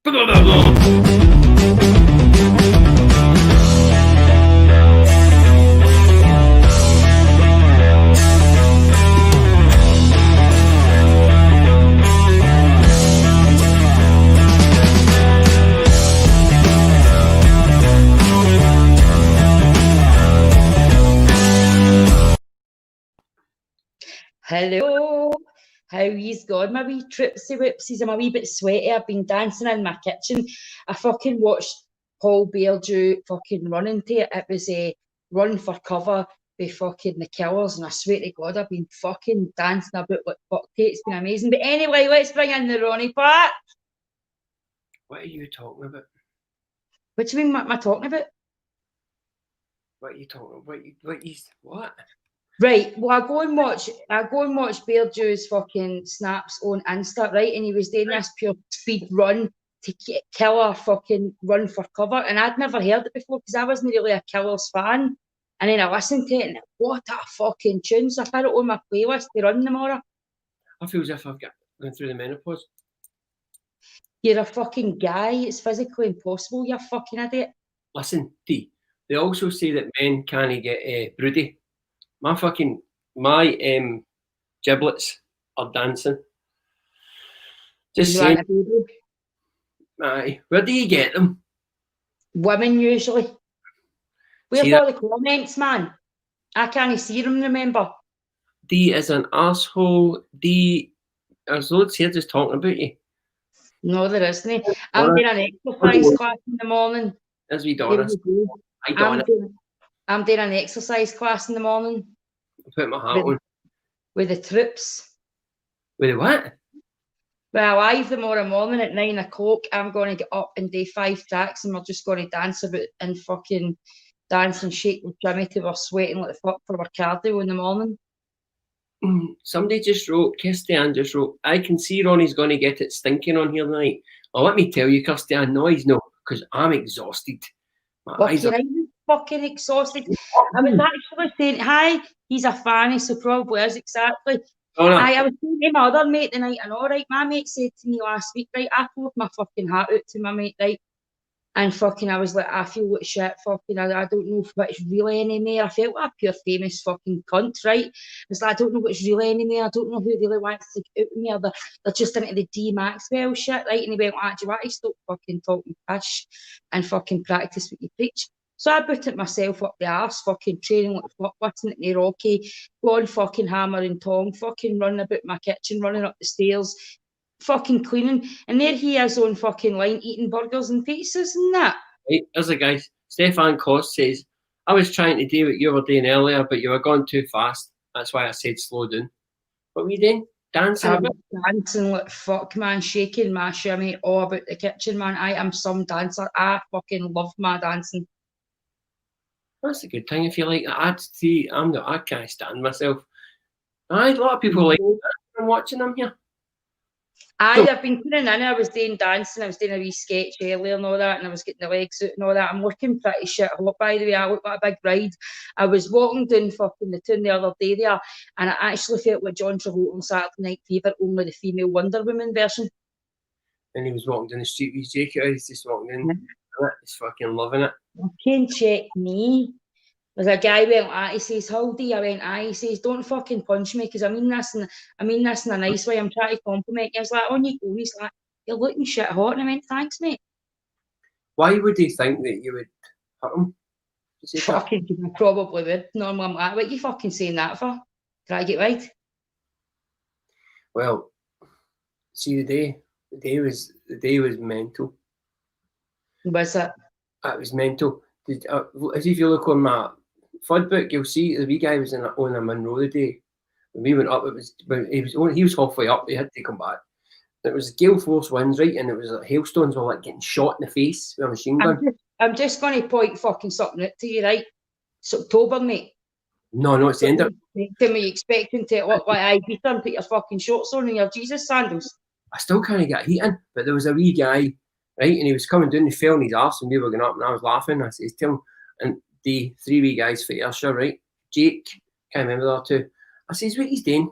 Hello, how you's gone, my wee tripsy whipsies? I'm a wee bit sweaty. I've been dancing in my kitchen. I fucking watched Paul Beardew fucking running to it. It was a run for cover by fucking the Killers, and I swear to God, I've been fucking dancing about like fuck it. It's been amazing. But anyway, let's bring in the Ronnie part. What are you talking about? What do you mean? What am I talking about? What are you talking about? What? Right, well, I go and watch Beardew's fucking snaps on Insta, right? And he was doing this pure speed run to kill a fucking run for cover, and I'd never heard it before because I wasn't really a Killers fan. And then I listened to it, and what a fucking tune! So I put it on my playlist to run tomorrow. I feel as if I've gone through the menopause. You're a fucking guy. It's physically impossible. You fucking idiot. Listen, Dee, they also say that men can't get broody. My giblets are dancing. Just saying. Aye, where do you get them? Women usually. Where's all the comments, man? I can't see them, remember. Dee is an arsehole. Dee, there's loads here just talking about you. No, there isn't. I'm doing an exercise class in the morning. As we done. I'm doing an exercise class in the morning. I'll put my hat on. With the troops. With the what? Well, live tomorrow morning at 9 o'clock. I'm going to get up and do 5 tracks, and we're just going to dance about and fucking dance and shake with Jimmy till we're sweating like the fuck for our cardio in the morning. Somebody just wrote, Christian just wrote, I can see Ronnie's going to get it stinking on here tonight. Well, let me tell you, Christian, no, he's not, because I'm exhausted. My eyes are fucking exhausted. I was actually saying, hi, he's a fanny, so probably is exactly. Oh, no. I was saying to my other mate tonight, and all right, my mate said to me last week, right, I poured my fucking heart out to my mate, right, and fucking I was like, I feel like shit, fucking, I don't know what's really anymore. I felt like a pure famous fucking cunt, right? It's like, I don't know what's really anymore. I don't know who really wants to get out with me, or they're just into the D Maxwell shit, right? And he went, do you want to stop fucking talking pish and fucking practice what you preach? So I booted myself up the arse, fucking training like fuck, listening to Rocky, going fucking hammer and tong, fucking running about my kitchen, running up the stairs, fucking cleaning, and there he is on fucking line eating burgers and pizzas and that. Right, there's a guy, Stefan Koss says, I was trying to do what you were doing earlier, but you were going too fast. That's why I said slow down. What were you doing? Dancing? I was dancing like fuck, man, shaking my shimmy all about the kitchen, man. I am some dancer. I fucking love my dancing. That's a good thing if you like that. I can't stand myself. A lot of people like that. I'm watching them here. I've been tuning in. I was doing dancing. I was doing a wee sketch earlier and all that, and I was getting the legs out and all that. I'm looking pretty shit hot, by the way. I look like a big ride. I was walking down fucking the town the other day there, and I actually felt like John Travolta on Saturday Night Fever, only the female Wonder Woman version. And he was walking down the street with his jacket. He's just walking in. He's fucking loving it. Fucking check me. There's a guy went he says, how old are you? I went, he says, don't fucking punch me, because I mean this in a nice way. I'm trying to compliment you. I was like, on you go. And he's like, you're looking shit hot. And I went, thanks, mate. Why would he think that you would hurt him? Fucking, I probably would. Normally I'm like, what are you fucking saying that for? Did I get right? Well, see, the day was mental. Was it? It was mental. As if you look on my FUD book, you'll see the wee guy was on a Monroe the day. When we went up, he was halfway up. He had to come back. It was gale force winds, right, and it was like hailstones were like getting shot in the face with a machine gun. I'm just going to point fucking something out to you, right? It's October, mate. No, it's the end of. Can we expecting to look like Ibiza and put your fucking shorts on and your Jesus sandals? I still can't get heat in, but there was a wee guy, right, and he was coming down, he fell on his arse, and we were going up, and I was laughing. I says, tell him, and the 3 wee guys for Ayrshire, right, Jake, can't remember the other two. I says, what he's doing?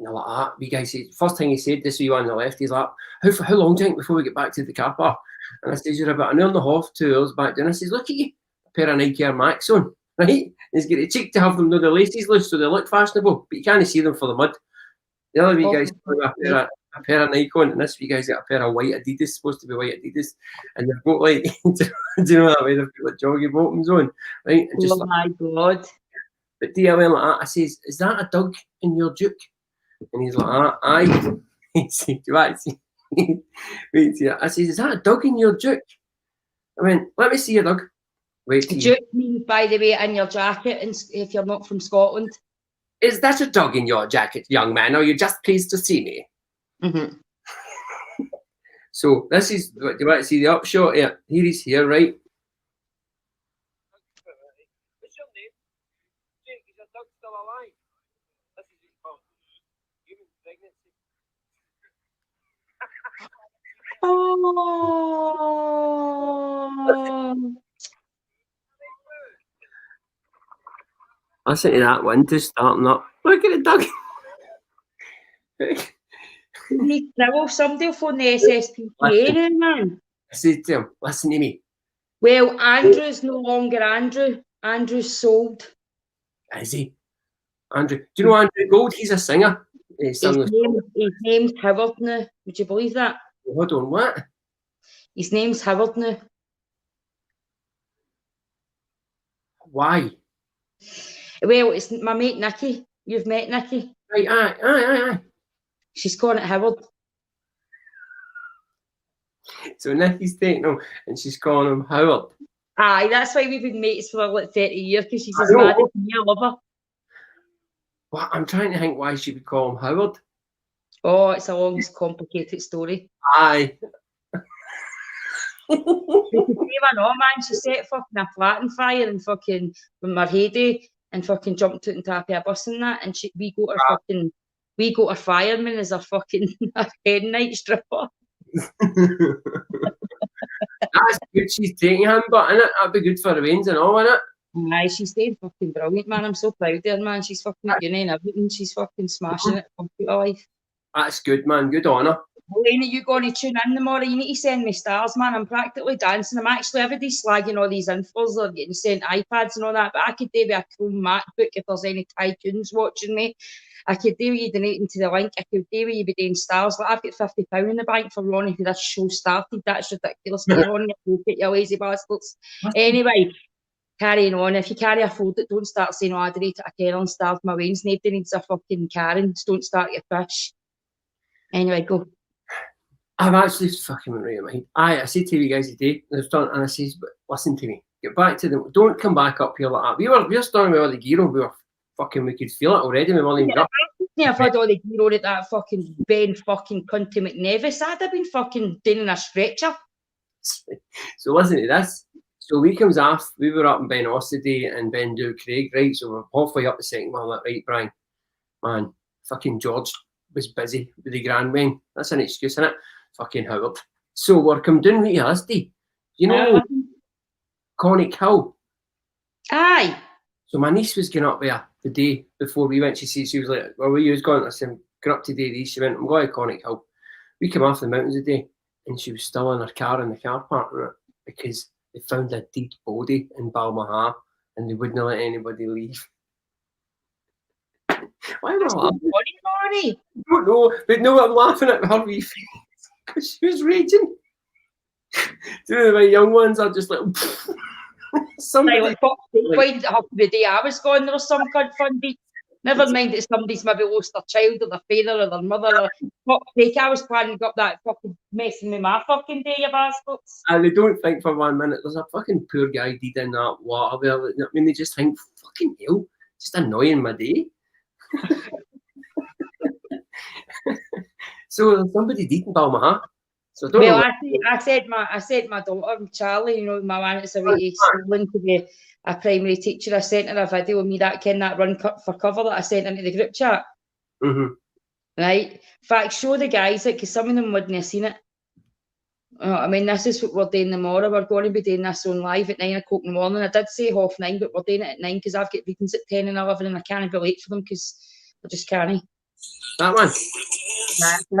And they're like, wee guy said, first thing he said, this wee one on the left, he's like, how long do you think before we get back to the car park? And I says, you're about an hour and a half, 2 hours back down. I says, look at you, a pair of Nike Air Max on, right? And he's got the cheek to have them, the laces loose, so they look fashionable, but you can't see them for the mud. The other wee guy's got a pair of Nike on, and this wee guy's got a pair of white Adidas, supposed to be white Adidas, and they've got like, do you know that way? They've got like joggy bottoms on, right? And just my God. But I went like that. I says, is that a dog in your Duke? And he's like, aye. He said, right. Wait, I says, is that a dog in your Duke? I went, let me see your dog. Wait. Duke means, by the way, in your jacket, and if you're not from Scotland. Is that a dog in your jacket, young man? Or are you just pleased to see me? Mm-hmm. So this is, do you want to see the upshot here? Here he's here, right? What's your name? Jake, is your dog still alive? This is his fault. Human pregnancy. Oh. Listen to that wind just starting up. Look at the dog. Now, somebody will phone the SSPCA now, man. I said to him, listen to me. Well, Andrew's no longer Andrew. Andrew's sold. Is he? Andrew. Do you know Andrew Gold? He's a singer. His name's Howard now. Would you believe that? Hold on, what? His name's Howard now. Why? Well, it's my mate Nikki. You've met Nikki. Right, aye. She's calling it Howard. So Nikki's taking him and she's calling him Howard. Aye, that's why we've been mates for like 30 years, because she's as mad as me. I love her. Well, I'm trying to think why she would call him Howard. Oh, it's a long, complicated story. Aye. I know, man. She set fucking a flat on fire and fucking from her heyday and fucking jumped out on top of a bus and that. And we got her fireman as a fucking head night stripper. That's good. She's taking him, but innit? That'd be good for the veins and all, innit? Aye, she's staying fucking brilliant, man. I'm so proud of her, man. She's fucking at uni and everything. She's fucking smashing it. Computer life. That's good, man. Good on her. Elena, you going to tune in tomorrow? You need to send me stars, man. I'm practically dancing. I'm actually, everybody's slagging all these infos. They're getting sent iPads and all that, but I could do with a Chrome MacBook if there's any tycoons watching me. I could do with you donating to the link. I could do with you be doing stars. Like, I've got £50 in the bank for Ronnie who this show started. That's ridiculous. Get on you lazy bastards. Anyway, carrying on. If you can't afford it, don't start saying, oh, I donate to a Karen and starve my veins. Nobody needs a fucking Karen. Just don't start your fish. Anyway, go. I've actually fucking went right in my head. I said to you guys today, and I says, but listen to me. Get back to them. Don't come back up here like that. We were starting with all the gear on. We could feel it already. We weren't even up. I've had all the gear on at that fucking Ben fucking Cunty McNevis. I'd have been fucking doing in a stretcher. So listen to this. So we comes off. We were up in Ben Oss today and Ben Do Craig, right? So we're halfway up the second one. Like, right, Brian, man, fucking George was busy with the grand men. That's an excuse, isn't it? Fucking Howard. So we're come down right here, this day. You know, Conic Hill. Aye. So my niece was going up there the day before we went. She was like, well, where you was going? I said, going up today. She went, I'm going to Conic Hill. We came off the mountains today and she was still in her car in the car park because they found a dead body in Balmaha and they wouldn't let anybody leave. Why am I laughing? Funny. I don't know, but no, I'm laughing at her wee face because she was raging. Do you know, my young ones are just like, somebody. Like, why did it happen the day I was gone? There was some cunt fundy. Never mind that somebody's maybe lost their child or their father or their mother. Or fuck's sake, I was planning to go up that fucking messing with my fucking day, you bastards. And they don't think for 1 minute there's a fucking poor guy dead in that water there. I mean, they just think, fucking hell, just annoying my day. So somebody dead in Balmaha. So I said my daughter Charlie, you know, my one that's away to schooling to be a primary teacher. I sent her a video of me that run for cover that I sent into the group chat. Mm-hmm. Right. In fact, show the guys it because some of them wouldn't have seen it. I mean, this is what we're doing tomorrow. We're going to be doing this on live at 9 o'clock in the morning. I did say 9:30, but we're doing it at 9 because I've got readings at 10 and 11 and I can't be late for them because I just can't. That one. That's it.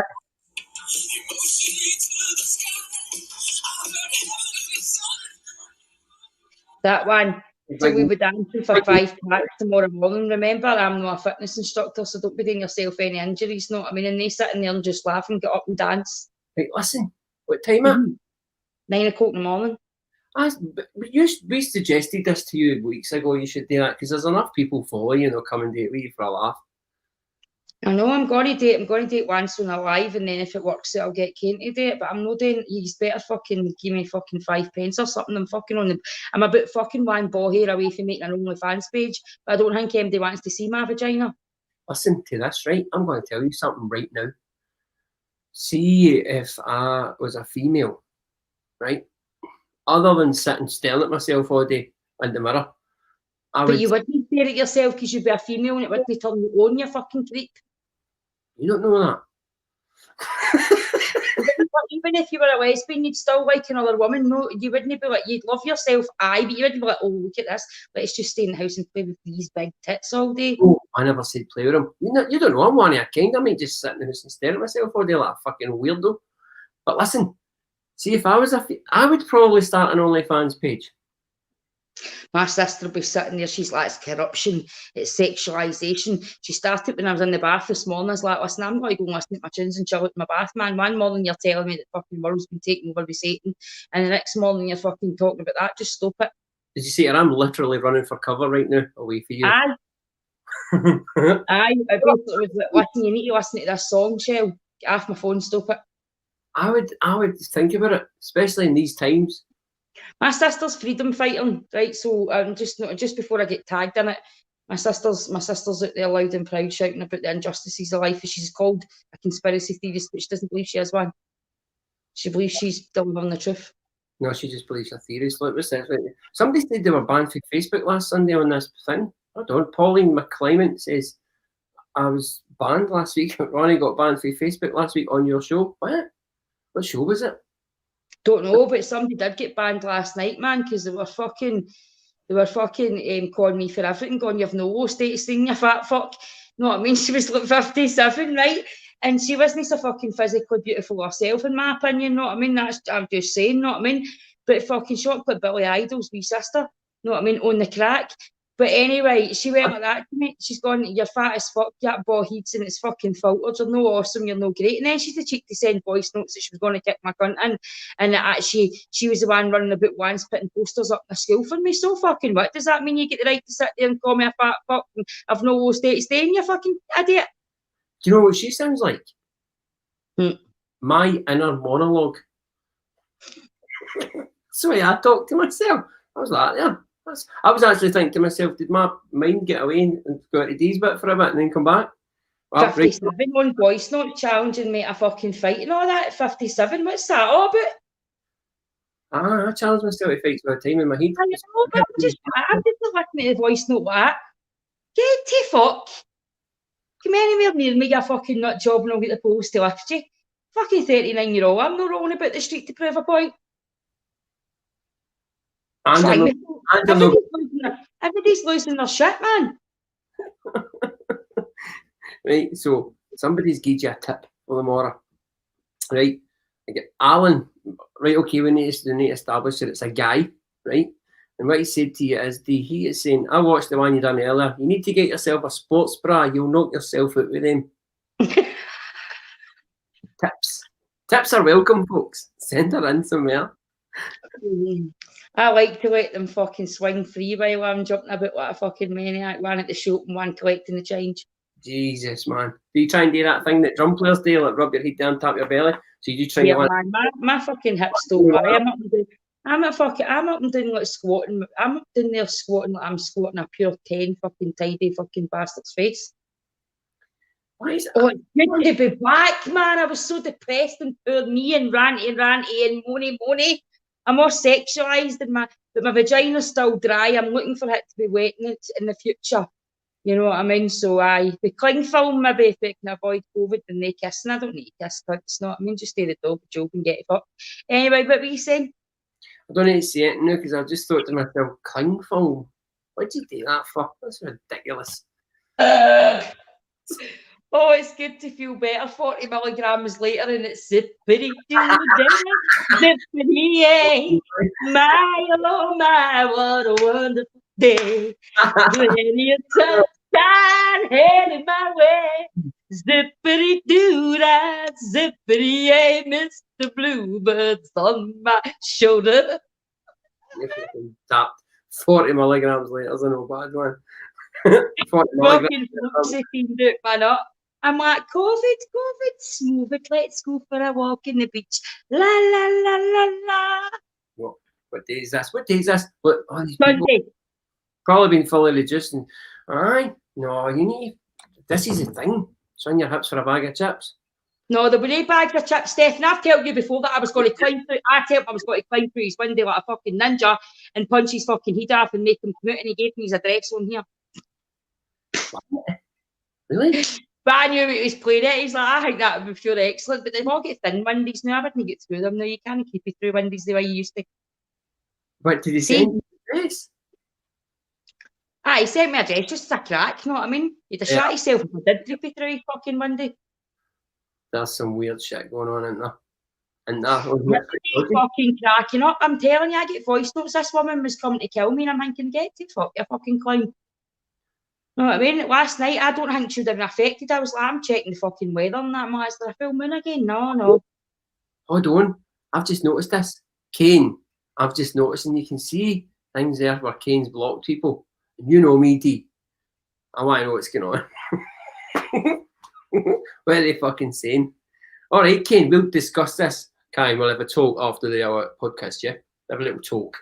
That one. So we would dancing for 5 minutes tomorrow morning. Remember, I'm not a fitness instructor, so don't be doing yourself any injuries, know what I mean? And they sitting there and just laugh and get up and dance. Right, listen, what time it? 9 o'clock in the morning. We suggested this to you weeks ago. You should do that because there's enough people follow you, come and do it with you for a laugh. I know I'm going to do it once when I'm live, and then if it works out, I'll get Kane to do it. But I'm not doing. He's better fucking give me fucking 5 pence or something. I'm about fucking one ball hair away from making an OnlyFans page, but I don't think anybody wants to see my vagina. Listen to this, right? I'm going to tell you something right now. See if I was a female, right? Other than sitting staring at myself all day in the mirror. You wouldn't stare at yourself because you'd be a female and it wouldn't turn you on, you fucking creep. You don't know that. Even if you were a lesbian, you'd still like another woman. No, you wouldn't be like, you'd love yourself, but you wouldn't be like, oh, look at this. Let's just stay in the house and play with these big tits all day. Oh, I never said play with them. You don't know, I'm one of a kind. I might just sit in the house and stare at myself all day like a fucking weirdo. But listen, see, if I was I would probably start an OnlyFans page. My sister will be sitting there, she's like, it's corruption, it's sexualisation. She started when I was in the bath this morning. I was like, listen, I'm going to go and listen to my tunes and chill out in my bath, man. One morning you're telling me that fucking world's been taken over by Satan, and the next morning you're fucking talking about that. Just stop it. Did you see her? I'm literally running for cover right now, away for you. Aye. I basically was like, listen, you need to listen to this song, Shell. Get off my phone, stop it. I would think about it, especially in these times. My sister's freedom fighting, right? So just before I get tagged in it, my sister's out there loud and proud shouting about the injustices of life, as she's called a conspiracy theorist, but she doesn't believe she is one. She believes she's delivering the truth. No, she just believes a theorist. Look, what's this? Somebody said they were banned from Facebook last Sunday on this thing. I don't. Pauline McClement says, I was banned last week. Ronnie got banned from Facebook last week on your show. What? What show was it? Don't know, but somebody did get banned last night, man, because they were fucking calling me for everything, going, you've no low status thing, you fat fuck. You know what I mean? She was like 57, right? And she wasn't so fucking physically beautiful herself, in my opinion, you know what I mean? I'm just saying, you know what I mean? But fucking shot like Billy Idol's wee sister, you know what I mean, on the crack. But anyway, she went like that to me. She's gone, you're fat as fuck, you got bald heads and it's fucking filtered, you're no awesome, you're no great. And then she's the cheek to send voice notes that she was going to kick my cunt in. And actually, she was the one running about once, putting posters up in the school for me. So fucking what? Does that mean you get the right to sit there and call me a fat fuck and I've no low status then, you fucking idiot? Do you know what she sounds like? My inner monologue. That's the way I talk to myself. I was like, yeah. I was actually thinking to myself, did my mind get away and go to Dee'S bit for a bit and then come back? 57 on voice note challenging me a fucking fight and all that at 57. What's that all about? I challenge myself to fight for a time in my head. I know, but I'm just looking at the voice note like that. Get to fuck. Come anywhere near me, you fucking nut job, and I'll get the police to lift you. Fucking 39-year-old. I'm not rolling about the street to prove a point. Everybody's losing their shit, man. Right, so somebody's given you a tip for tomorrow. Right, Alan. Right, okay, we need to establish that it's a guy, right? And what he said to you is, he is saying, I watched the one you done earlier. You need to get yourself a sports bra. You'll knock yourself out with them. Tips are welcome, folks. Send her in somewhere. I like to let them fucking swing free while I'm jumping about like a fucking maniac, one at the shop and one collecting the change. Jesus, man. Do you try and do that thing that drum players do, like rub your head down, tap your belly? So you do try and man, my fucking hips don't worry. I'm up and doing like squatting. I'm up doing there squatting like I'm squatting a pure 10 fucking tidy fucking bastard's face. Why is it? Oh, it's good to be back, man. I was so depressed and poor me and ranty and moany. I'm more sexualised but my vagina's still dry. I'm looking for it to be wet in the future. You know what I mean? So the cling film, maybe if it can avoid COVID and they kissing. I don't need to kiss cunts, you know what I mean? Just stay the dog joke and get it up. Anyway, what were you saying? I don't need to say it now because I just thought to myself, cling film? What did you do that for? That's ridiculous. Oh, it's good to feel better. 40 milligrams later, and it's zippity doo zippity yay. My oh my, what a wonderful day. When you touch down headed my way. Zippity doo dah, zippity yay, Mr. Bluebird's on my shoulder. Tapped 40 milligrams later is a no bad one. 40 milligrams. Fucking fluoxetine do it, man up. I'm like, COVID, smooth it, let's go for a walk in the beach. La la la la la. What day is this? What day is this? Look, all these people Sunday. probably been fully reduced and aye, no, you need this is the thing. It's on your hips for a bag of chips. No, there were no bags of chips, Steph. I've told you before that I was going to climb through. I told him I was going to climb through his window like a fucking ninja and punch his fucking head off and make him come out, and he gave me his address on here. Really? But I knew he was playing it. He's like, I think that would feel excellent. But they've all got thin windies now. I wouldn't get through them now. You can't keep it through windies the way you used to. What did he send you this? He sent me a address just as a crack, you know what I mean? He'd have shot himself if I did creep it through his fucking windy. There's some weird shit going on in there. And that fucking cracking up. I'm telling you, I get voice notes. This woman was coming to kill me, and I'm thinking, get to fuck your fucking clown. You know what I mean? Last night, I don't think she would have been affected. I was like, I'm checking the fucking weather and that. Is there a full moon again? No. Hold on. I've just noticed this. Kane. I've just noticed, and you can see things there where Kane's blocked people. And you know me, D. I want to know what's going on. What are they fucking saying? All right, Kane, we'll discuss this. Kane, we'll have a talk after the podcast, yeah? Have a little talk.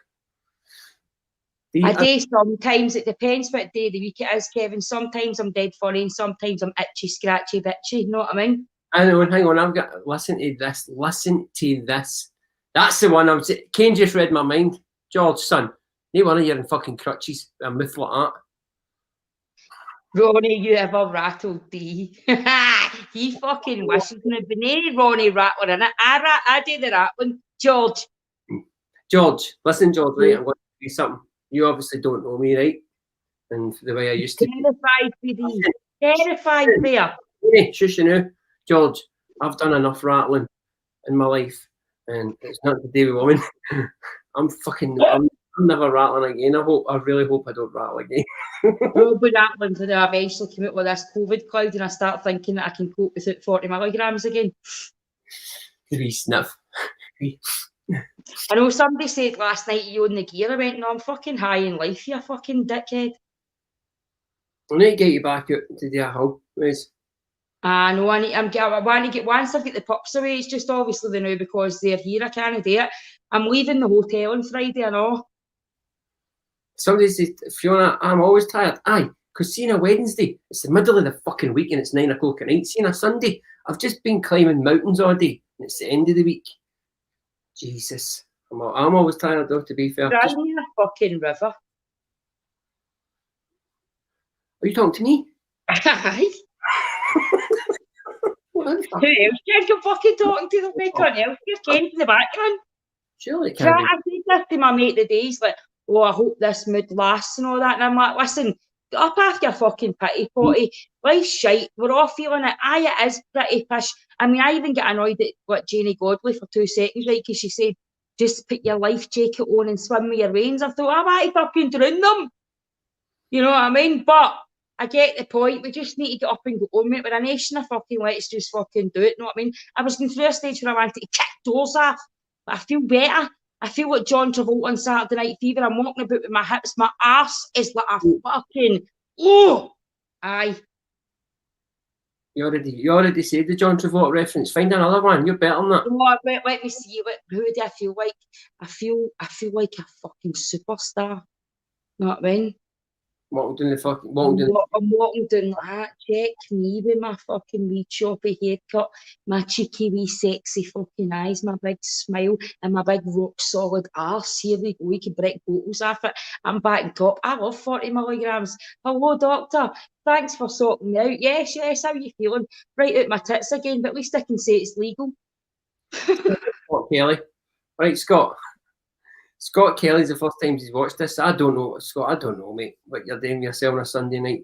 A day sometimes, it depends what day of the week it is, Kevin. Sometimes I'm dead funny and sometimes I'm itchy, scratchy, bitchy. You know what I mean? I know, and hang on, I've got, listen to this. That's the one I'm saying. Kane just read my mind. George, son, no one of you in fucking crutches, a myth like that. Ronnie, you ever rattled D? He fucking wishes there'd been any Ronnie rattler in it. I do the rattling. George, listen, George, right, I'm going to do something. You obviously don't know me, right? And the way I used to. Terrified for D. Terrified there. Hey, shush you now. George, I've done enough rattling in my life, and it's not to do with women. I'm never rattling again. I really hope I don't rattle again. We'll be rattling until I eventually come out with this COVID cloud and I start thinking that I can cope without 40 milligrams again. Wee sniff. I know somebody said last night you own the gear. I went, no, I'm fucking high in life, you fucking dickhead. I need to get you back out to the hole, Liz. I know, I want to get, once I've got the pups away, it's just obviously the now because they're here, I can't do it. I'm leaving the hotel on Friday, I know. Somebody said, Fiona, I'm always tired. Aye, because seeing a Wednesday, it's the middle of the fucking week and it's 9 o'clock at night. Seeing a Sunday, I've just been climbing mountains all day and it's the end of the week. Jesus. I'm always tired though, to be fair. Drive me a fucking river. Are you talking to me? Aye. Who else? You're fucking talking to the fucking else. Just came to the background. Surely it can't be. I said this to my mate today. He's like, oh, I hope this mood lasts and all that. And I'm like, listen, get up after your fucking pity potty. Life's shite. We're all feeling it. Aye, it is pretty pish. I mean, I even get annoyed at what Janie Godley for 2 seconds, right? Because she said, just put your life jacket on and swim with your veins. I thought, I want to fucking drown them. You know what I mean? But I get the point. We just need to get up and go on, mate. We're a nation of fucking let's just fucking do it. You know what I mean? I was going through a stage where I wanted to kick doors off, but I feel better. I feel like John Travolta on Saturday Night Fever. I'm walking about with my hips. My ass is like a fucking aye. You already said the John Travolta reference. Find another one. You're better than that. No, let me see. Who do I feel like? I feel like a fucking superstar. You know what I mean? I'm walking down like that. Check me with my fucking wee choppy haircut, my cheeky wee sexy fucking eyes, my big smile, and my big rock solid arse. Here we go. We can break bottles off it. I'm back on top. I love 40 milligrams. Hello, doctor. Thanks for sorting me out. Yes. How are you feeling? Right out my tits again, but at least I can say it's legal. Scott Kelly. Right, Scott. Scott Kelly's the first time he's watched this. I don't know, Scott. I don't know, mate, what you're doing yourself on a Sunday night.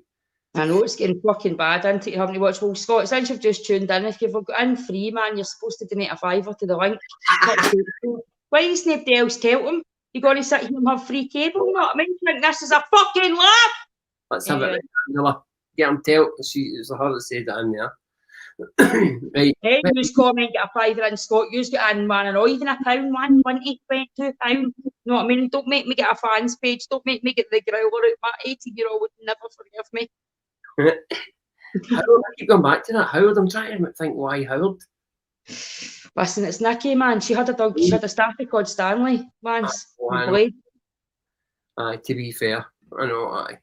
I know it's getting fucking bad, isn't it? You're having to watch. Well, Scott, since you've just tuned in, if you've got in free, man, you're supposed to donate a fiver to the link. Why is nobody else tell them? You're going to sit here and have free cable? You know what I mean? You think this is a fucking laugh? Let's have it. Get him tell. It's her that said that in there. Right. Hey, use comment, get a fiver in, Scott. Use get in, man, or even a pound, man, 20, 22 pound. You know what I mean? Don't make me get a fans page. Don't make me get the growler out. My 80-year-old would never forgive me. Howard, I keep going back to that. Howard, I'm trying to think why Howard. Listen, it's Nikki, man. She had a dog. She had a staffy called Stanley once. Aye, to be fair, I know. Aye.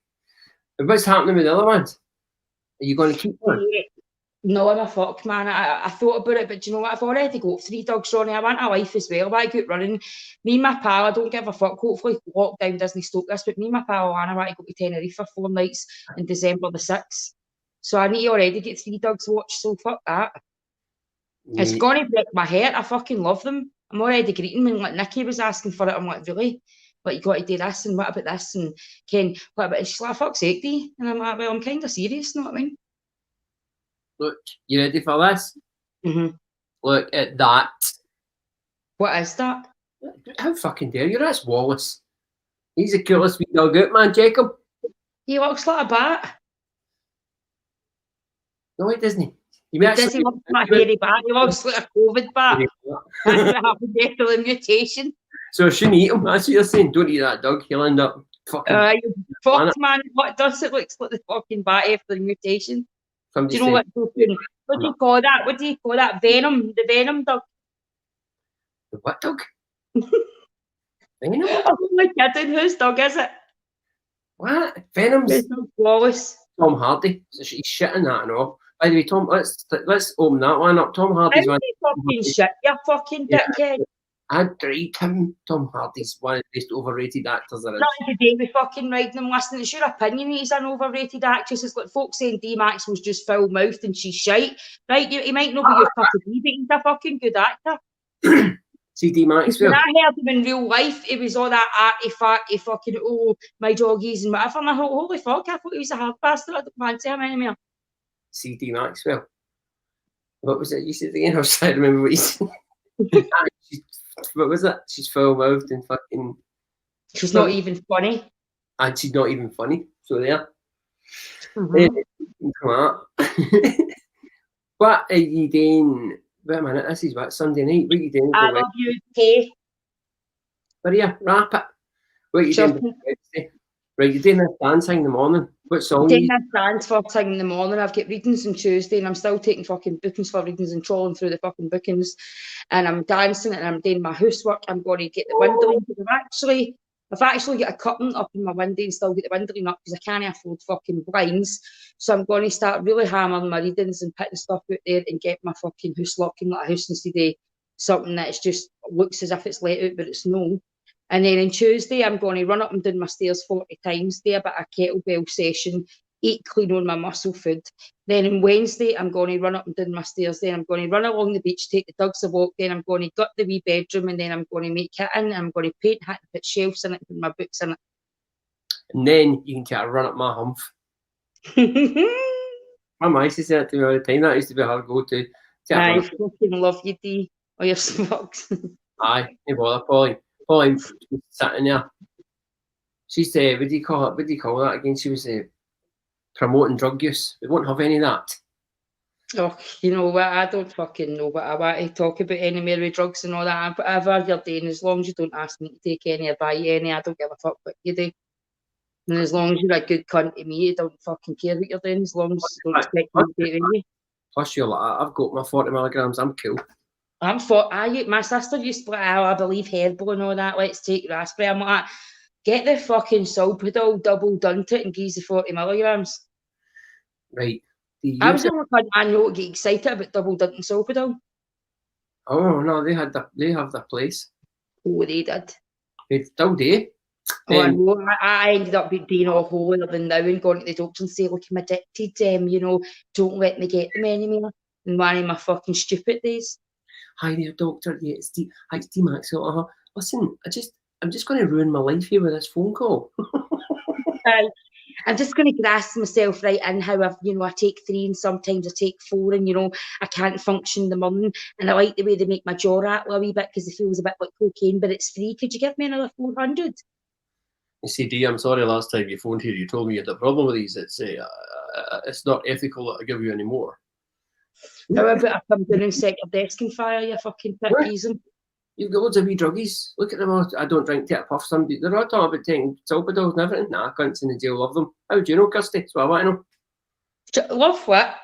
And what's happening with the other ones? Are you going to keep one? No, I'm a fuck, man. I thought about it, but do you know what? I've already got 3 dogs, Ronnie. I want a life as well. I get running. Me and my pal, I don't give a fuck. Hopefully, lockdown doesn't stop this, but me and my pal, Anna, want to go to Tenerife for 4 nights in December the 6th. So I need to already get 3 dogs watched, so fuck that. Yeah. It's going to break my heart. I fucking love them. I'm already greeting when like Nikki was asking for it. I'm like, really? Like, you got to do this, and what about this? And Ken, what about it? She's like, fuck's sake, Dee. And I'm like, well, I'm kind of serious, you know what I mean? Look, you ready for this? Mm-hmm. Look at that. What is that? How fucking dare you? That's Wallace. He's the coolest wee dog out, man. Check him. He looks like a bat. No, he doesn't. Does he look like a hairy bat? He looks like a COVID bat. That's what happened after the mutation. So I shouldn't eat him. That's what you're saying. Don't eat that dog. He'll end up fucking... you fucked, man. What does it look like the fucking bat after the mutation? Somebody do you know what do you call that? What do you call that? Venom. The Venom dog. The what dog? Venom? I'm only kidding. Whose dog is it? What? Venom's Wallace. Tom Hardy. So she's shitting that and all. By the way, Tom, let's open that one up. Tom Hardy's one. Fucking shit, you fucking dickhead. I'd rate him. Tom Hardy's one of the most overrated actors there is. Nothing to do with fucking riding him. Listen, it's your opinion he's an overrated actress. It's like folks saying Dee Maxwell's just foul-mouthed and she's shite. Right, he might not be your cup of tea, but he's a fucking good actor. See Dee Maxwell? When I heard him in real life, it was all that arty, fucking, oh, my doggies and whatever. And I thought, holy fuck, I thought he was a hard bastard. I don't fancy him anymore. See Dee Maxwell? What was it you said again? I was trying to remember what you said. What was that? She's foul-mouthed and fucking... She's not even funny. And she's not even funny. So there. Mm-hmm. Come on. What are you doing? Wait a minute, this is what? Sunday night? What are you doing? I love you, Kay. Where are you? Wrap it. What are you doing? Right, you're doing this dance thing in the morning. What song are you doing? This dance first thing in the morning. I've got readings on Tuesday and I'm still taking fucking bookings for readings and trawling through the fucking bookings. And I'm dancing and I'm doing my housework. I'm going to get the windowing. I've actually got a curtain up in my window and still get the windowing up because I can't afford fucking blinds. So I'm going to start really hammering my readings and putting stuff out there and get my fucking house looking like a house instead of something that's just looks as if it's let out, but it's no. And then on Tuesday, I'm going to run up and down my stairs 40 times, do a bit of kettlebell session, eat clean on my muscle food. Then on Wednesday, I'm going to run up and down my stairs. Then I'm going to run along the beach, take the dogs a walk. Then I'm going to gut the wee bedroom, and then I'm going to make kitchen. I'm going to paint it, put shelves in it, put my books in it. And then you can kind of run up my hump. My mum used to say that to me all the time. That used to be her go-to. I fucking love you, Dee. Or your smokes. Aye, no bother, Pauline sitting there. She's what do you call it? What do you call that again? She was promoting drug use. We won't have any of that. Oh, you know what? I don't fucking know what I want to talk about anymore with drugs and all that. Whatever you're doing, as long as you don't ask me to take any or buy any, I don't give a fuck what you do. And as long as you're a good cunt to me, I don't fucking care what you're doing. As long as you don't expect me to do it. Plus, you're like, I've got my 40 milligrams. I'm cool. My sister used to be like, oh, I believe herbal and all that. Let's take raspberry. I'm like, get the fucking Solpadol double done to it and give the 40 milligrams. Right. I was the only one I know to get excited about double done and Solpadol. Oh no, they have their place. Oh, they did. They still do. Oh, I ended up being all holier than now and going to the doctor and say, look, I'm addicted. Don't let me get them anymore. In one of my fucking stupid days. Hi there, doctor. Yeah, it's Dee Maxwell. Listen, I'm just going to ruin my life here with this phone call. I'm just going to grasp myself right in how I take 3 and sometimes I take 4 and, I can't function in the morning. And I like the way they make my jaw rattle a wee bit because it feels a bit like cocaine, but it's free. Could you give me another 400? You see, Dee, I'm sorry last time you phoned here, you told me you had a problem with these. It's not ethical that I give you any more. How about I come down and set your desk on fire, you fucking pickies? You've got loads of wee druggies. Look at them all. I don't drink, take a puff. Somebody, they're all talking about taking Salvadors and everything. Nah, cunts in the jail love them. How do you know, Kirsty? That's what I want to know. Love what?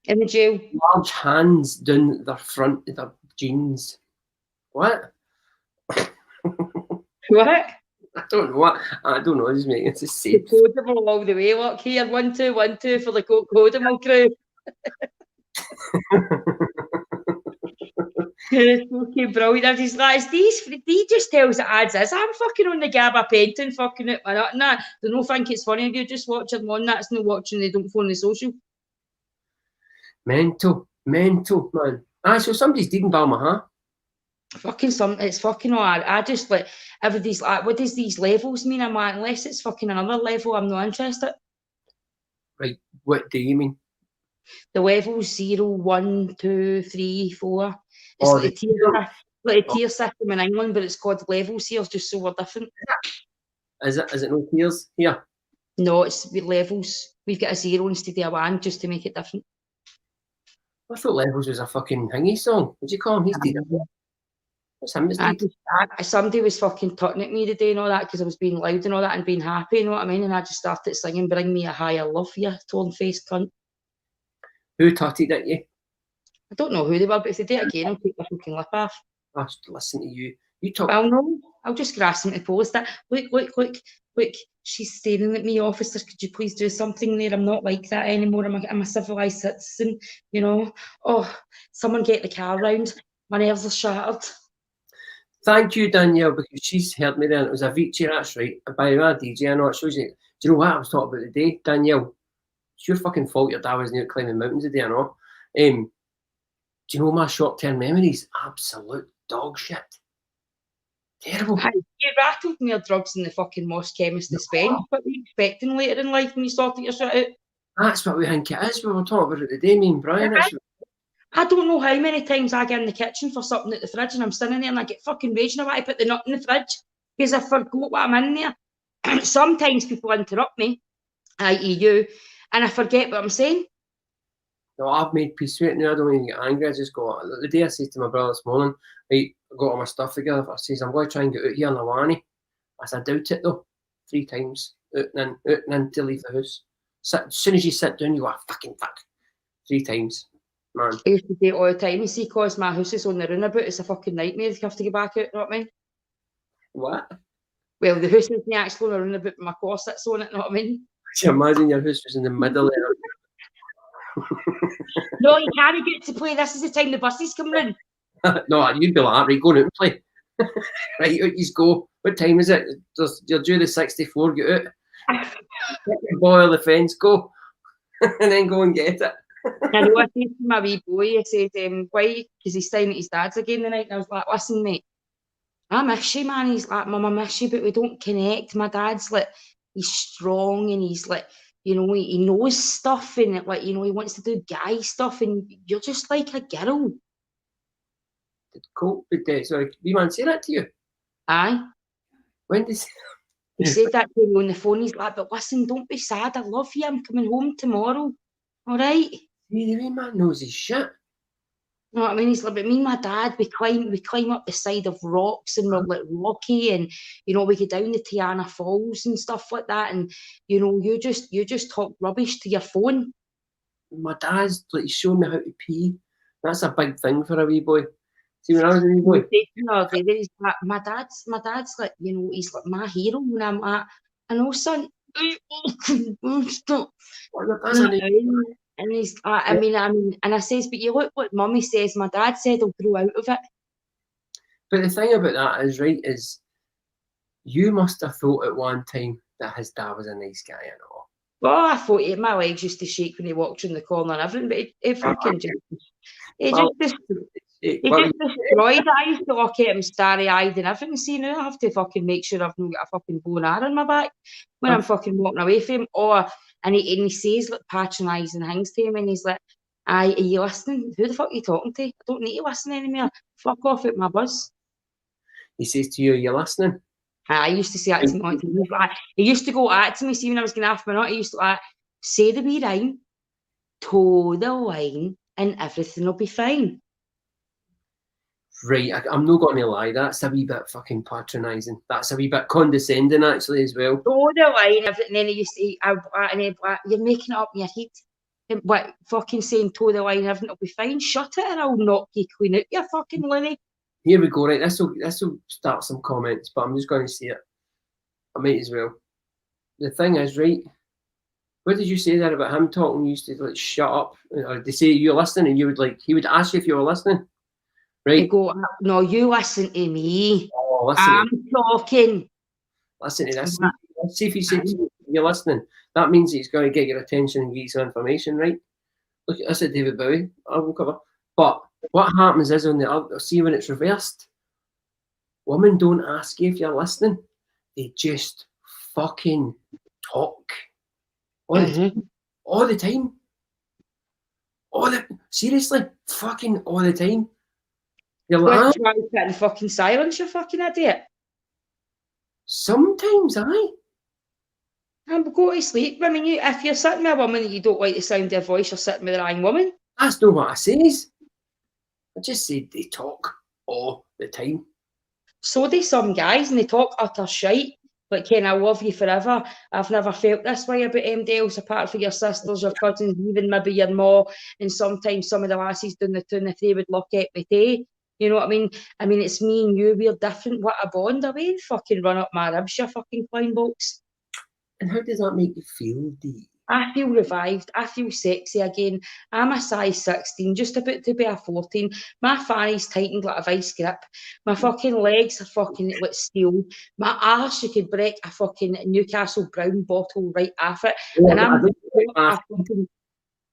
In the jail? Large hands down their front of their jeans. What? What? I don't know what. I don't know. Just making it to say. Codable all the way. Look here, 1 2 1 2 for the Codable crew. It's okay, brilliant. He just tells it as is. I'm fucking on the gabapentin, fucking it, man. Nah, they don't think it's funny. You just watch them on. That's no watching. They don't phone the social. Mental, man. So somebody's digging Balma, huh? It's fucking hard. I just like everybody's like, what does these levels mean? I'm like, unless it's fucking another level, I'm not interested. Right, what do you mean? The levels 0, 1, 2, 3, 4. It's like a tier system in England, but it's called levels here, just so we're different. Is it no tiers here? No, it's levels. We've got a 0 instead of a 1 just to make it different. I thought Levels was a fucking hingy song. What'd you call him? He's dead. What's him? Somebody was fucking tutting at me today and all that because I was being loud and all that and being happy, you know what I mean? And I just started singing Bring Me a Higher Love, you torn-faced cunt. Who tutted at you? I don't know who they were, but if they do it again, I'll take my fucking lip off. I should listen to you. You talk. Well, no, I'll just grasp them to post that. Look, she's staring at me, officer. Could you please do something there? I'm not like that anymore. I'm a civilised citizen, you know. Oh, someone get the car round. My nerves are shattered. Thank you, Danielle, because she's heard me then. It was Avicii, that's right. By the way, DJ, I know it shows you. Do you know what I was talking about today, Danielle? It's your fucking fault your dad wasn't out climbing mountains today, I know. Do you know my short-term memories? Absolute dog shit. Terrible. You rattled more drugs than the fucking Moss chemist dispense. What were you expecting later in life when you sorted your shit out? That's what we think it is. We were talking about it today, me and Brian. I don't know how many times I get in the kitchen for something at the fridge and I'm standing there and I get fucking raging about I put the nut in the fridge because I forgot what I'm in there. Sometimes people interrupt me, i.e. you, and I forget what I'm saying. No, I've made peace with it now. I don't even get angry. I just go. The day I said to my brother this morning, right, I got all my stuff together. I says, I'm going to try and get out here in Ronnie. I said, I doubt it though. 3 times. Out and in to leave the house. As soon as you sit down, you go, fucking fuck. 3 times. Man. I used to do it all the time. You see, because my house is on the runabout, it's a fucking nightmare if you have to get back out, you know what I mean? What? Well, the house isn't actually on a runabout, but my car sits on it, you know what I mean? Can you imagine your house was in the middle of it? No, you can't get to play. This is the time the buses come in. No, you'd be like, right, go out and play. Right, out you go. What time is it? You're due the 64, get out. Get the boy or the fence, go. And then go and get it. And I said to my wee boy, I said, why? Because he's staying at his dad's again the night. And I was like, listen, mate, I miss you, man. He's like, Mum, I miss you, but we don't connect. My dad's like, he's strong and he's like, you know, he knows stuff and like, you know, he wants to do guy stuff and you're just like a girl. Cool. But sorry, wee man say that to you? Aye. When did he said that to me on the phone? He's like, but listen, don't be sad. I love you. I'm coming home tomorrow. All right. The wee man knows his shit. You know what I mean? He's like, but me and my dad, we climb up the side of rocks and we're like rocky and, you know, we go down the Tiana Falls and stuff like that. And, you know, you just talk rubbish to your phone. My dad's like showing me how to pee. That's a big thing for a wee boy. See, when I was a wee boy. He's like, my dad's like, you know, he's like my hero. And I'm like, I know, son. Stop. And he's, I mean, and I says, but you look what Mummy says. My dad said he'll grow out of it. But the thing about that is, right, is you must have thought at one time that his dad was a nice guy and all. Well, I thought my legs used to shake when he walked in the corner and everything, but it fucking just... Hey, He what just destroyed it. I used to look at him starry-eyed and everything. See, now I have to fucking make sure I've not got a fucking bow and arrow in my back when I'm fucking walking away from him. And he says like patronising things to him, and he's like, "Aye, are you listening? Who the fuck are you talking to? I don't need to listen anymore. Fuck off at my buzz." He says to you, "You're listening." I used to say that to me. He used to go at to me, see when I was getting off my nut, he used to like, say the wee rhyme, toe the line, and everything will be fine. Right, I'm not going to lie, that's a wee bit fucking patronising. That's a wee bit condescending, actually, as well. Toe the line, and then he used to, and then you're making it up in your head. And what, fucking saying toe the line, everything will be fine. Shut it, and I'll knock you clean out, you fucking loony. Here we go, right? This will start some comments, but I'm just going to say it. I might as well. The thing is, right? What did you say there about him talking? You used to like shut up, or they say you're listening, and you would like he would ask you if you were listening, right? He'd go, no, you listen to me. Oh, listen. I'm talking. Listen to this. See if he says you're listening. That means he's going to get your attention and give you some information, right? Look at this at David Bowie. I will cover. But what happens is on the other, see when it's reversed, women don't ask you if you're listening. They just fucking talk. All the time. Seriously, fucking all the time. You're like, try to sit in fucking silence, you fucking idiot. Sometimes, aye. And go to sleep. I mean, if you're sitting with a woman that you don't like the sound of their voice, you're sitting with the wrong woman. That's not what I says. I just said they talk all the time. So do some guys, and they talk utter shite. Like, Ken, I love you forever. I've never felt this way about MDLs, apart from your sisters, your cousins, even maybe your ma. And sometimes some of the lassies doing the 2 and the 3 would look at me too. You know what I mean? I mean, it's me and you, we're different. What a bond are we? Fucking run up my ribs, you fucking clown box. And how does that make you feel, Dee? I feel revived. I feel sexy again. I'm a size 16, just about to be a 14. My fanny's tightened like a vice grip. My fucking legs are fucking like steel. My arse, you could break a fucking Newcastle Brown bottle right off it. Oh, And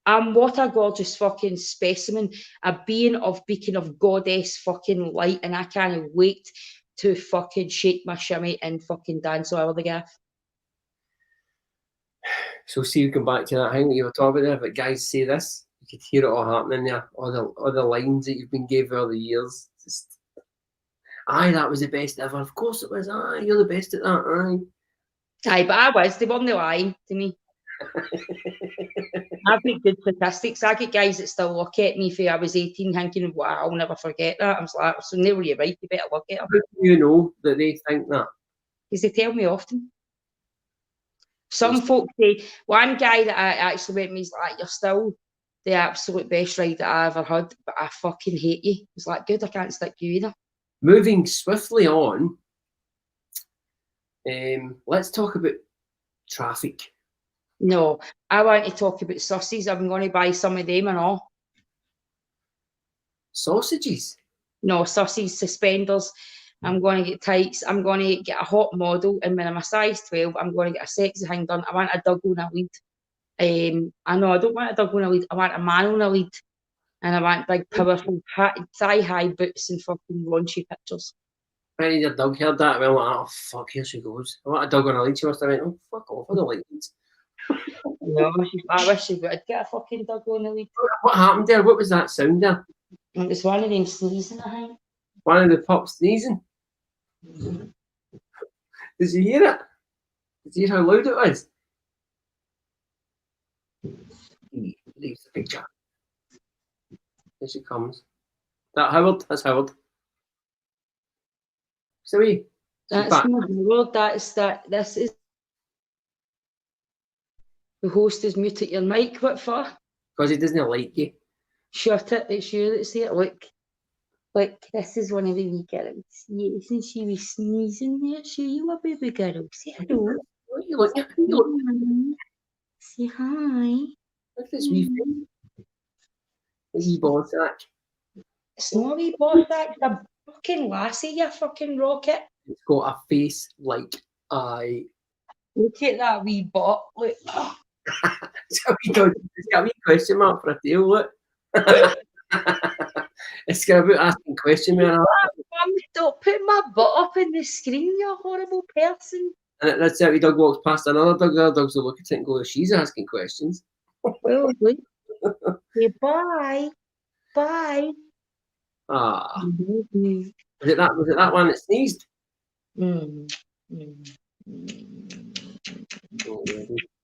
I'm what a gorgeous fucking specimen, a beacon of goddess fucking light, and I can't wait to fucking shake my shimmy and fucking dance all over the gaff. So see, we come back to that thing that you were talking about there, but guys say this, you could hear it all happening there, all the lines that you've been gave over the years. Just, aye, that was the best ever. Of course it was. Aye, you're the best at that. Aye, but I was. They weren't lying to me. I've got good statistics. I get guys that still look at me for I was 18 thinking, wow, I'll never forget that. I was like, so now you're right, you better look at them. How do you know that they think that? Because they tell me often. Some folks say, one guy that I actually went with me is like, you're still the absolute best rider I ever had, but I fucking hate you. It's like, good, I can't stick you either. Moving swiftly on, let's talk about traffic. No, I want to talk about sausages. I'm going to buy some of them and all. Sausages? No, sausage suspenders. I'm going to get tights. I'm going to get a hot model. And when I'm a size 12, I'm going to get a sexy thing done. I want a dog on a lead. I know I don't want a dog on a lead. I want a man on a lead. And I want big, powerful, thigh-high boots and fucking raunchy pictures. I need a dog heard that. Well, like, oh, fuck, here she goes. I want a dog on a lead. She must have went, oh, fuck off. I don't like leads. No, I wish she would get a fucking dog on a lead. What happened there? What was that sound there? It was one of them sneezing, I think. One of the pups sneezing? Did you hear it? Did you hear how loud it was? He leaves the picture. Here she comes. That Howard? That's Howard. So that's not Howard. This is the host is muted your mic. What for? Because he doesn't like you. Shut it. It's you that's here. Look, this is one of the wee girls. Yes, and she was sneezing there. So you a baby girl. Say hello. What are you looking at? Say hi. Look at this wee thing. This wee ball sack. It's not a wee ball sack. It's a fucking lassie, you fucking rocket. It's got a face like I. Look at that wee bot. Look. It's got a wee question mark for a tail, look. It's about asking questions, man. Mum, don't put my butt up in the screen, you horrible person. And that's how dog walks past another dog. The other dogs will look at it and go, she's asking questions. Well, wait. Say bye. Bye. Ah. Mm-hmm. Was it that one that sneezed? Mm. Oh,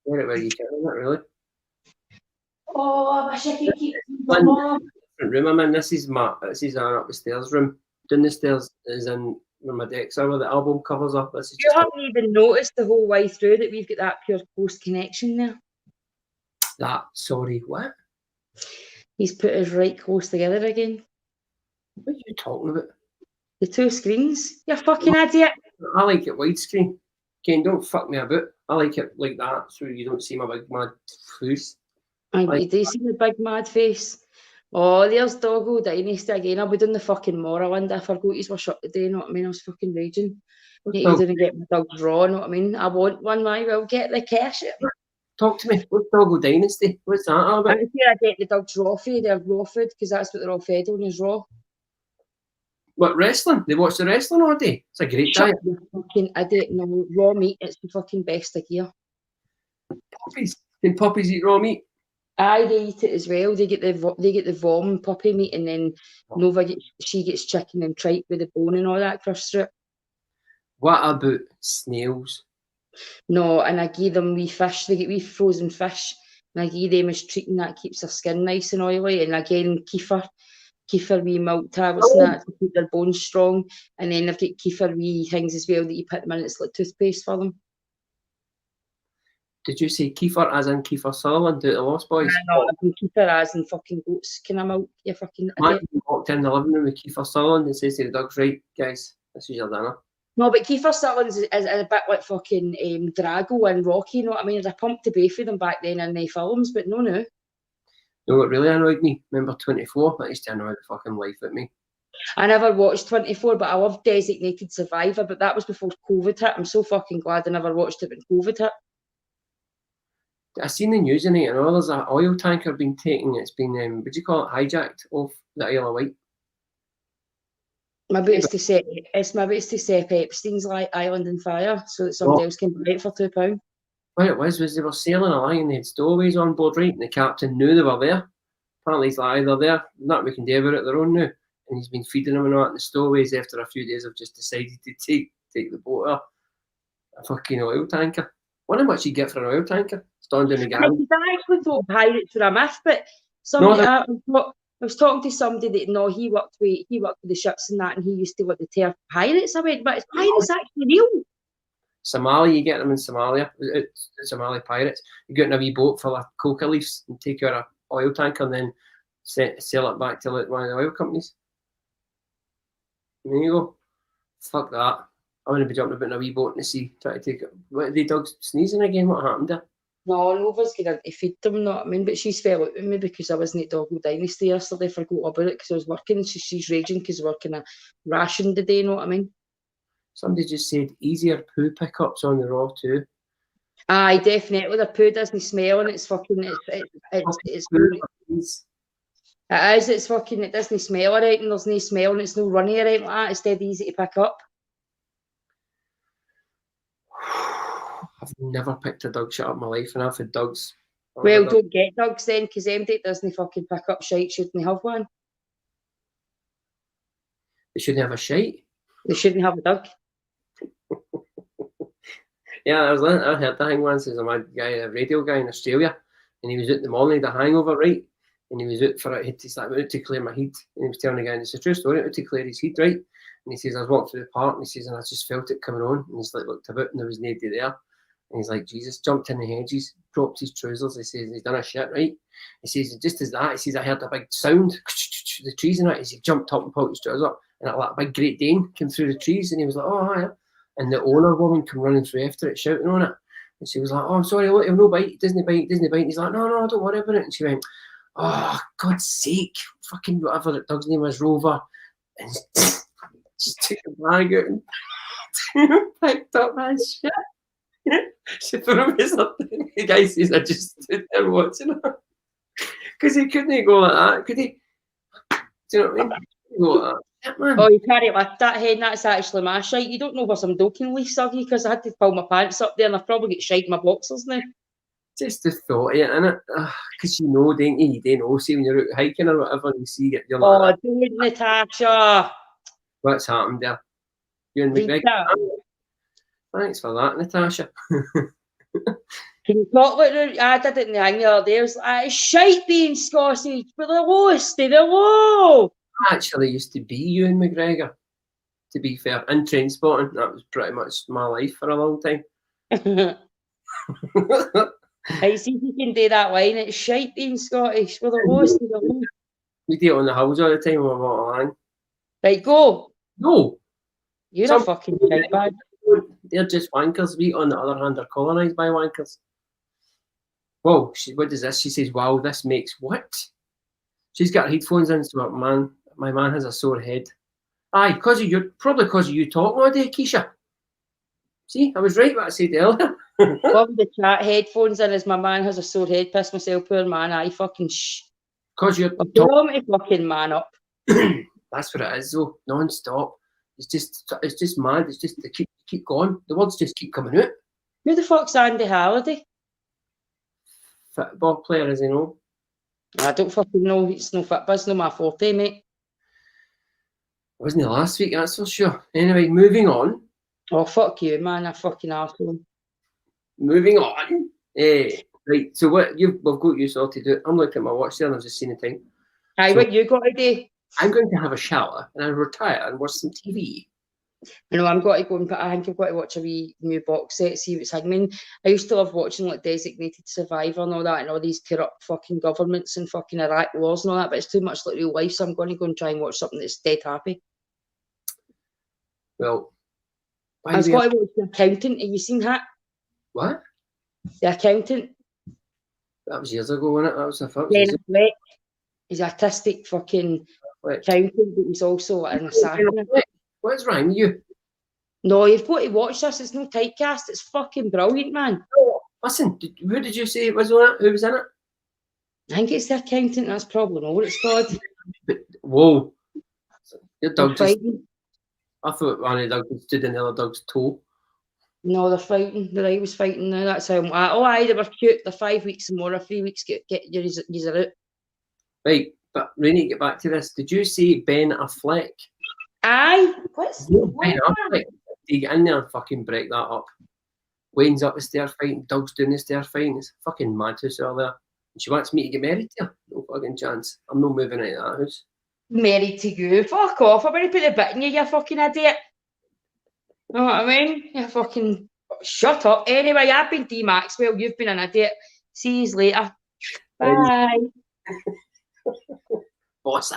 where you getting that, really? Oh, I wish I could keep Different room I'm in. This is our up the stairs room. Down the stairs is in where my decks are, where the album covers up. This is You haven't even noticed the whole way through that we've got that pure coast connection there. Sorry, what? He's put his right close together again. What are you talking about? The two screens. You fucking idiot. I like it widescreen. Ken, don't fuck me about. I like it like that, so you don't see my big mad face. You do see the big mad face. Oh, there's Doggo Dynasty again. I'll be doing the fucking Moorland. I forgot you were shut today, you know what I mean? I was fucking raging. You didn't get my dogs raw, you know what I mean? I want one, I will get the cash. Talk to me. What's Doggo Dynasty? What's that all about? I'm here I get the dogs raw food. They're raw food because that's what they're all fed on is raw. What, wrestling? They watch the wrestling all day. It's a great diet. You fucking idiot. No, raw meat, it's the fucking best here. Puppies. Can puppies eat raw meat? Aye, they eat it as well. They get the vom puppy meat, and then Nova gets chicken and tripe with the bone and all that crushed through it. What about snails? No, and I give them wee fish. They get wee frozen fish, and I give them as treating that keeps their skin nice and oily. And again, kefir wee milk tablets and that to keep their bones strong. And then they've got kefir wee things as well that you put them in. It's like toothpaste for them. Did you say kefir as in Kiefer Sutherland out of the Lost Boys? No, I've been kefir as in fucking goats kind of milk. You fucking idiot. Imagine you walked in the living room with Kiefer Sutherland and says to the dogs, right, guys, this is your dinner. No, but Kiefer Sutherland is a bit like fucking Drago and Rocky, you know what I mean? I pumped the bay for them back then in the films, but no. You know what really annoyed me? Remember 24? That used to annoy the fucking life at me. I never watched 24, but I loved Designated Survivor, but that was before COVID hit. I'm so fucking glad I never watched it when COVID hit. I seen the news in it, and there's an oil tanker being taken. It's been, what do you call it, hijacked off the Isle of Wight. Maybe it's to set Epstein's island on fire so that somebody else can buy it for £2. What it was they were sailing along and they had stowaways on board, right? And the captain knew they were there. Apparently he's like, they're there, nothing we can do about it, they're on now. And he's been feeding them and all that. And the stowaways, after a few days, have just decided to take the boat off a fucking oil tanker. Wonder how much you get for an oil tanker. Standing in the garage. I actually thought pirates were a myth, but I was talking to somebody that he worked with the ships and that, and he used to let the term pirates. I went, but is pirates actually real? Somalia, you get them in Somalia. It's Somali pirates. You get in a wee boat full of coca leaves and take out an oil tanker and then sell it back to one of the oil companies. And there you go. Fuck that. I want to be jumping about in a wee boat in the sea, trying to take it. What are the dogs sneezing again? What happened there? No, Nova's going to feed them, you know what I mean? But she's fell out with me because I wasn't at Doggo Dynasty yesterday. I forgot about it because I was working. So she's raging because we're kind of rationed today, you know what I mean? Somebody just said easier poo pickups on the raw too. Aye, definitely. The poo doesn't smell and it's fucking, it's fucking, it doesn't smell alright and there's no smell and it's no runny alright like that. It's dead easy to pick up. I've never picked a dog shit up in my life, and I've had dogs. Well, don't get dogs then, because MD doesn't fucking pick up shite, shouldn't have one. They shouldn't have a shite? They shouldn't have a dog. Yeah, I heard that thing once. There's a radio guy in Australia, and he was out in the morning, the hangover, right? And he was out for it. He's like, I went to clear my heat. And he was telling the guy, and it's a true story, I went to clear his heat, right? And he says, I was walking through the park, and he says, and I just felt it coming on. And he's like, looked about, and there was nobody there. And he's like, Jesus, jumped in the hedges, dropped his trousers. He says, he's done a shit, right? He says, just as that, he says, I heard a big sound, the trees and that. He said, jumped up and pulled his trousers up, and that big Great Dane came through the trees, and he was like, oh, hi. And the owner woman came running through after it, shouting on it. And she was like, oh, I'm sorry, look, he'll no bite, doesn't bite. And he's like, no, don't worry about it. And she went, oh, God's sake, fucking whatever the dog's name was, Rover. And just took a bag out and picked up his shit. She threw me something. The guy says, I just stood there watching her. Because he couldn't go like that, could he? Do you know what I mean? You go like that, man. Oh, you can't lift that head, and that's actually my shite. You don't know where some doking leaf suggy because I had to pull my pants up there and I've probably got shite in my boxers now. Just the thought of it, innit? Because you know, don't you? You don't know. See, when you're out hiking or whatever, and you see it, you're like, Oh, don't, Natasha. what's happened there? You and Read McGregor. that. Thanks for that, Natasha. Can you talk like I did it in the hang the other day? I was like, it's shite being Scottish, but the lowest, they're low. I actually used to be Ewan McGregor, to be fair, in train spotting. That was pretty much my life for a long time. I see if you can do that line. It's shite being Scottish, we're the lowest, they're low. We do it on the hills all the time when we're along. Right, go. No. You're Some a fucking shite bag. They're just wankers. We, on the other hand, are colonised by wankers. Whoa, what does this? She says, wow, this makes what? She's got her headphones in, so my man has a sore head. Aye, probably because of you talking all day, Keisha. See, I was right what I said earlier. Love the chat, headphones in as my man has a sore head, piss myself, poor man, I fucking Because you're tell him to fucking man up. That's what it is though, non-stop. It's just mad, it's just they keep going. The words just keep coming out. Who the fuck's Andy Halliday? Football player, as you know. I don't fucking know, it's no football, it's no my forte, mate. Wasn't it last week, that's for sure. Anyway, moving on. Oh, fuck you, man, a fucking arsehole. Moving on. Right, so we've got you sorted out. I'm looking at my watch there and I've just seen the time. Aye, So what you got to do? I'm going to have a shower and I'll retire and watch some TV. I know I'm going to go and I think I've got to watch a wee new box set, see what's happening. I used to love watching like Designated Survivor and all that, and all these corrupt fucking governments and fucking Iraq wars and all that, but it's too much like real life, so I'm going to go and try and watch something that's dead happy. Well, I was going to watch The Accountant. Have you seen that? What? The Accountant. That was years ago, wasn't it? That was the first. Ben Affleck. He's artistic fucking accountant, but he's also an assassin. What's wrong with you? No, you've got to watch this. It's no typecast. It's fucking brilliant, man. Oh, listen, who did you say was on it? Who was in it? I think it's The Accountant. That's probably not what it's called. But, whoa. Your dog just... Fighting. I thought one of the dogs stood in the other dog's toe. No, they're fighting. The right was fighting now. That's how I'm like, oh, aye, they were cute. They're 5 weeks and more, or 3 weeks, get your user out. Right, but we need to get back to this. Did you say Ben Affleck? Aye. What's Ben Affleck? You get in there and fucking break that up. Wayne's up the stair fighting, Doug's doing the stair fighting. It's fucking madhouse out there. And she wants me to get married to her. No fucking chance. I'm not moving out of that house. married to you? Fuck off. I'm going to put a bit in you, you fucking idiot. Know what I mean? You fucking shut up. Anyway, I've been Dee Maxwell. You've been an idiot. See you later. Bye. Boss